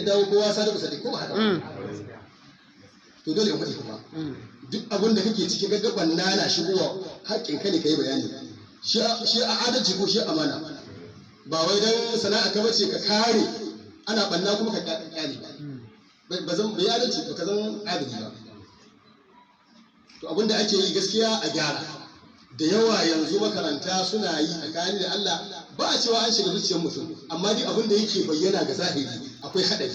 dawo kowa sadiku sadiq ko ba haka to dole in faɗi kuma duk abin da kake ciki gaggaban nana shigowa haƙƙin ka ne kai bayani shi a adalci ko shi amana ba wai dan sana'a ka bace ka kare ana banna kuma ka kyale ba zan bai adalci ba ka zan adali ba to abin da ake yi gaskiya a gyara da yawa yanzu makaranta suna yi tsakani da Allah ba a cewa an shiga zuciyar mutum amma duk abin da yake bayyana ga zahiri akwai haɗari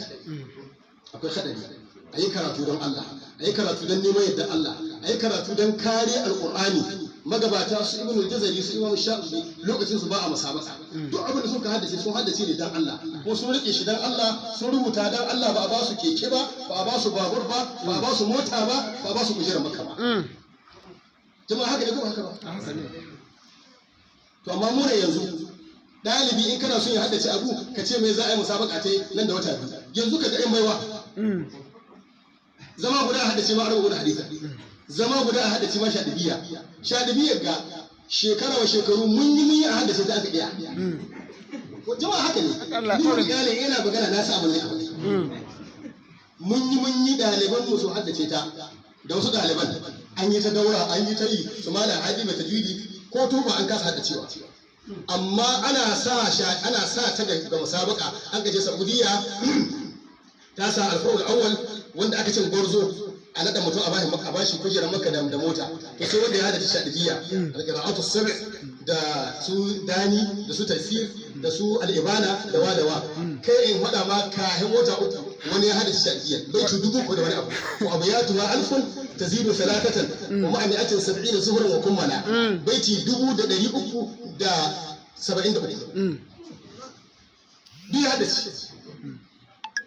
a yi karatu don Allah a yi karatu don neman yadda Allah a yi karatu don kare alƙur'ani magabata su ibn al-jazari su imam shafi lokacin su ba a musabaka duk abin da suka haddace sun haddace ne dan Allah ko sun rike shi dan Allah sun rubuta dan Allah ba a ba su keke ba ba a ba su babur ba ba a ba su mota ba ba a ba su kujerar makka ba jama'a haka ne ko haka ba to amma mu ne yanzu dalibi in kana son ya haddace abu ka ce mai za a yi musabaka ta nan da wata biyu yanzu ka ga yan baiwa zama guda a haddace ma arba guda hadisa zama guda a haddace ma shaɗibiyar ga shekara wa shekaru mun yi a haddace ta aka ɗaya jama'a haka ne ni magana yana magana na sa abin ne mun yi ɗaliban mu su haddace ta da wasu ɗaliban an yi ta daura an yi ta yi su mala hadi mai tajwidi ko tuba an kasa haddacewa amma ana sa ta ga musabaka an gaje Saudiya ta sa alfarul awwal wanda aka ce gwarzo a nada mutum a bashi kujerar maka da mota to sai wanda ya hada shadibiya al-qira'atu sab' da su dani da su tafsir da su al-ibana da wadawa kai in hada ma kahin mota uku wani ya hada shadibiya baiti 1000 da wani abu wa abayatu wa alfun tazidu salatatan wa ma'a mi'atin 70 zuhran wa kummala baiti 373 duk ya hada